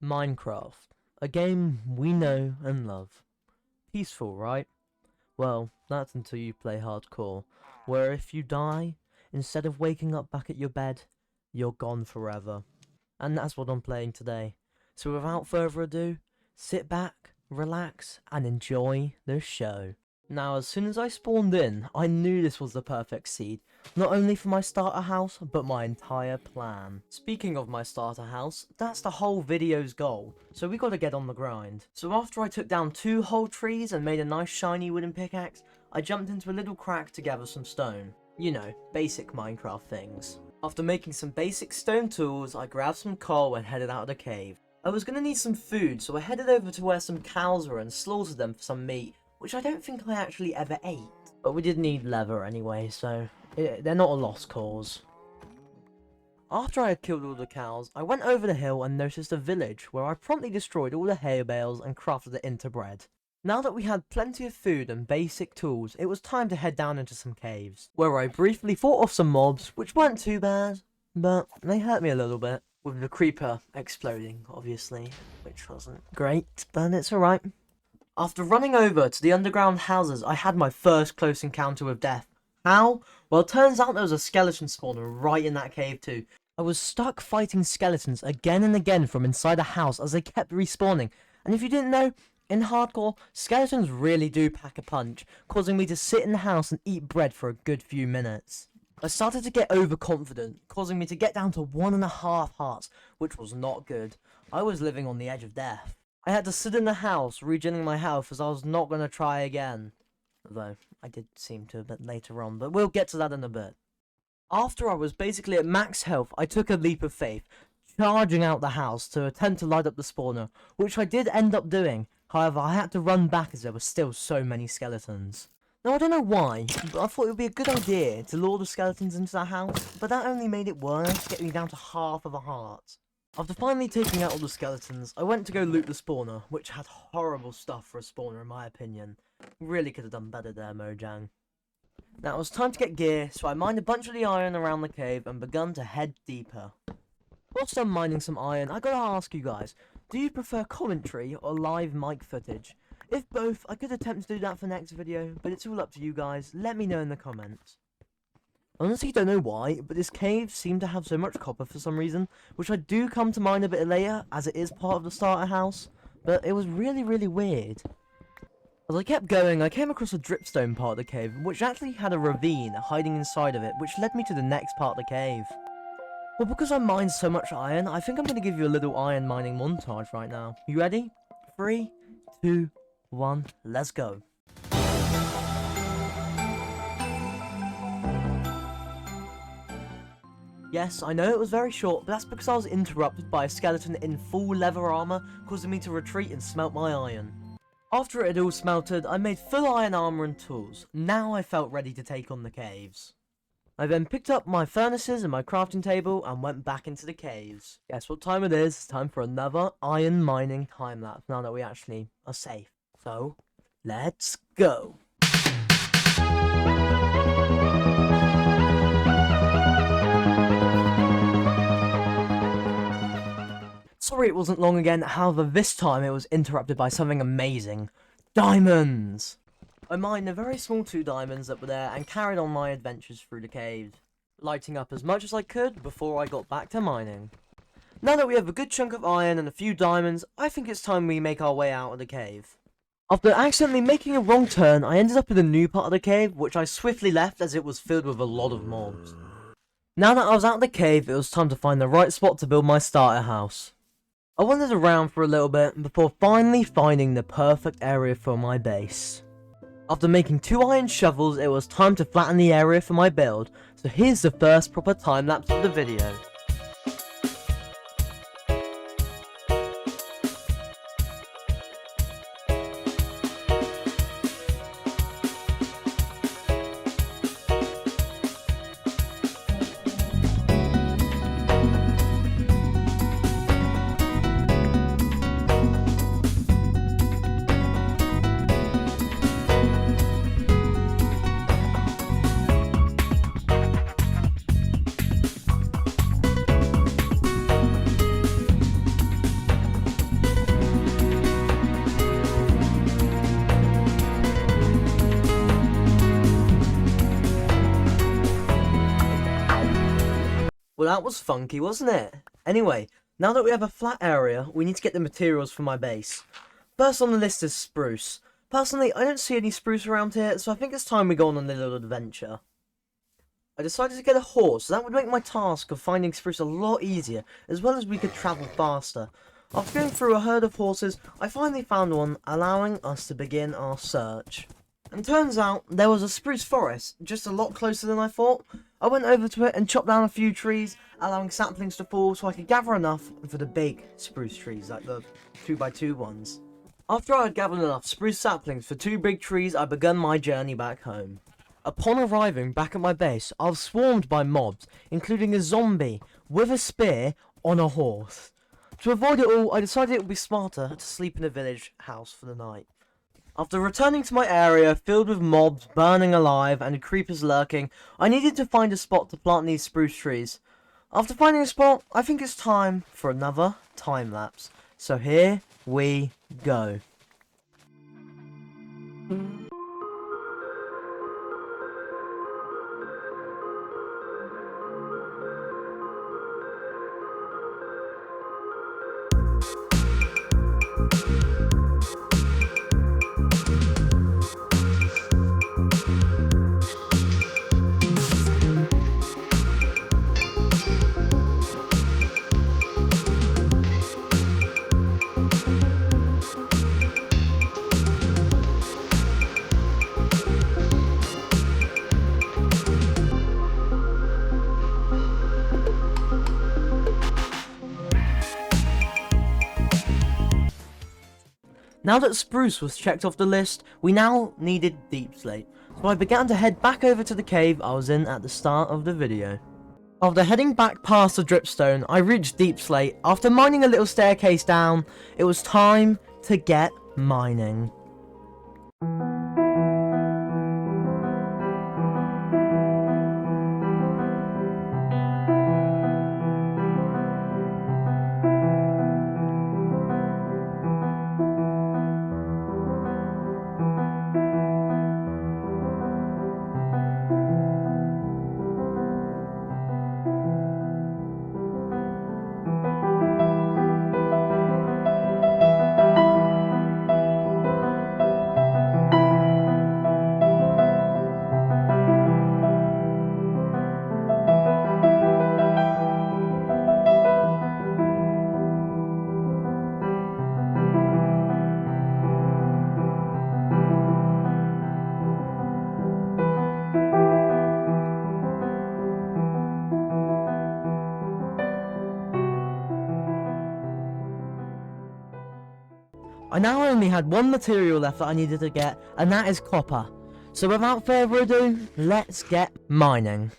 Minecraft, a game we know and love. Peaceful, right? Well, that's until you play hardcore, where if you die, instead of waking up back at your bed, you're gone forever. And that's what I'm playing today. So without further ado, sit back, relax, and enjoy the show. Now, as soon as I spawned in, I knew this was the perfect seed, not only for my starter house, but my entire plan. Speaking of my starter house, that's the whole video's goal, so we gotta get on the grind. So after I took down 2 whole trees and made a nice shiny wooden pickaxe, I jumped into a little crack to gather some stone. You know, basic Minecraft things. After making some basic stone tools, I grabbed some coal and headed out of the cave. I was gonna need some food, so I headed over to where some cows were and slaughtered them for some meat, which I don't think I actually ever ate. But we did need leather anyway, so they're not a lost cause. After I had killed all the cows, I went over the hill and noticed a village, where I promptly destroyed all the hay bales and crafted it into bread. Now that we had plenty of food and basic tools, it was time to head down into some caves, where I briefly fought off some mobs, which weren't too bad, but they hurt me a little bit, with the creeper exploding, obviously, which wasn't great, but it's alright. After running over to the underground houses, I had my first close encounter with death. How? Well, it turns out there was a skeleton spawner right in that cave too. I was stuck fighting skeletons again and again from inside a house as they kept respawning. And if you didn't know, in hardcore, skeletons really do pack a punch, causing me to sit in the house and eat bread for a good few minutes. I started to get overconfident, causing me to get down to 1.5 hearts, which was not good. I was living on the edge of death. I had to sit in the house, regenerating my health, as I was not going to try again. Though, I did seem to a bit later on, but we'll get to that in a bit. After I was basically at max health, I took a leap of faith, charging out the house to attempt to light up the spawner, which I did end up doing. However, I had to run back as there were still so many skeletons. Now, I don't know why, but I thought it would be a good idea to lure the skeletons into the house, but that only made it worse, getting me down to half of a heart. After finally taking out all the skeletons, I went to go loot the spawner, which had horrible stuff for a spawner in my opinion. Really could have done better there, Mojang. Now it was time to get gear, so I mined a bunch of the iron around the cave and begun to head deeper. Whilst I'm mining some iron, I gotta ask you guys, do you prefer commentary or live mic footage? If both, I could attempt to do that for next video, but it's all up to you guys, let me know in the comments. I honestly don't know why, but this cave seemed to have so much copper for some reason, which I do come to mine a bit later, as it is part of the starter house, but it was really weird. As I kept going, I came across a dripstone part of the cave, which actually had a ravine hiding inside of it, which led me to the next part of the cave. Well, because I mined so much iron, I think I'm going to give you a little iron mining montage right now. You ready? 3, 2, 1, let's go. Yes, I know it was very short, but that's because I was interrupted by a skeleton in full leather armor, causing me to retreat and smelt my iron. After it had all smelted, I made full iron armor and tools. Now I felt ready to take on the caves. I then picked up my furnaces and my crafting table and went back into the caves. Guess what time it is? It's time for another iron mining time lapse now that we actually are safe. So, let's go. Sorry it wasn't long again, however this time it was interrupted by something amazing. Diamonds! I mined a very small 2 diamonds that were there and carried on my adventures through the caves, lighting up as much as I could before I got back to mining. Now that we have a good chunk of iron and a few diamonds, I think it's time we make our way out of the cave. After accidentally making a wrong turn, I ended up in a new part of the cave, which I swiftly left as it was filled with a lot of mobs. Now that I was out of the cave, it was time to find the right spot to build my starter house. I wandered around for a little bit before finally finding the perfect area for my base. After making 2 iron shovels, it was time to flatten the area for my build, so here's the first proper time lapse of the video. that was funky, wasn't it? Anyway, now that we have a flat area, we need to get the materials for my base. First on the list is spruce. Personally, I don't see any spruce around here, so I think it's time we go on a little adventure. I decided to get a horse, so that would make my task of finding spruce a lot easier, as well as we could travel faster. After going through a herd of horses, I finally found one, allowing us to begin our search. And turns out, there was a spruce forest, just a lot closer than I thought. I went over to it and chopped down a few trees, allowing saplings to fall so I could gather enough for the big spruce trees, like the 2x2 ones. After I had gathered enough spruce saplings for 2 big trees, I began my journey back home. Upon arriving back at my base, I was swarmed by mobs, including a zombie with a spear on a horse. To avoid it all, I decided it would be smarter to sleep in a village house for the night. After returning to my area, filled with mobs burning alive and creepers lurking, I needed to find a spot to plant these spruce trees. After finding a spot, I think it's time for another time lapse. So here we go. Now that spruce was checked off the list, we now needed deep slate, so I began to head back over to the cave I was in at the start of the video. After heading back past the dripstone, I reached deep slate. After mining a little staircase down, it was time to get mining. I now only had one material left that I needed to get, and that is copper. So without further ado, let's get mining.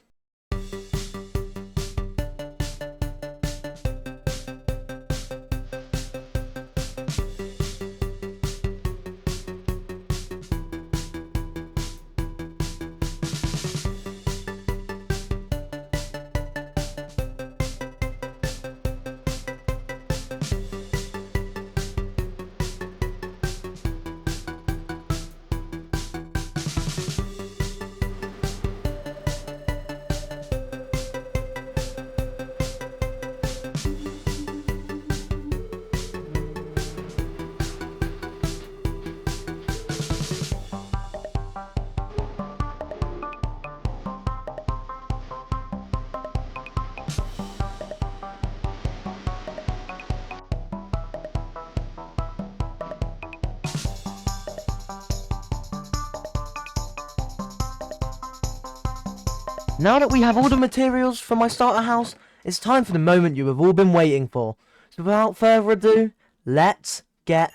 Now that we have all the materials for my starter house, it's time for the moment you have all been waiting for. So without further ado, let's get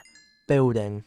building.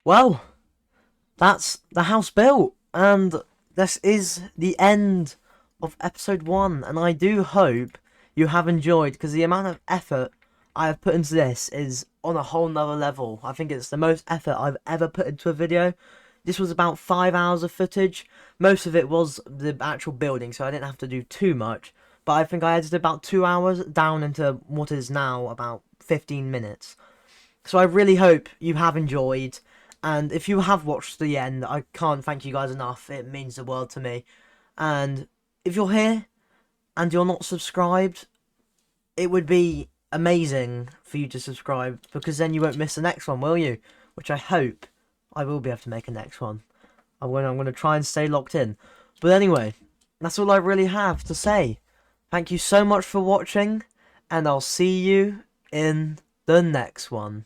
Well, that's the house built, and this is the end of episode 1, and I do hope you have enjoyed, because the amount of effort I have put into this is on a whole nother level. I think it's the most effort I've ever put into a video. This was about 5 hours of footage. Most of it was the actual building, so I didn't have to do too much. But I think I edited about 2 hours down into what is now about 15 minutes. So I really hope you have enjoyed. And if you have watched the end, I can't thank you guys enough. It means the world to me. And if you're here and you're not subscribed, it would be amazing for you to subscribe, because then you won't miss the next one, will you? Which I hope I will be able to make a next one. I'm going to try and stay locked in. But anyway, that's all I really have to say. Thank you so much for watching, and I'll see you in the next one.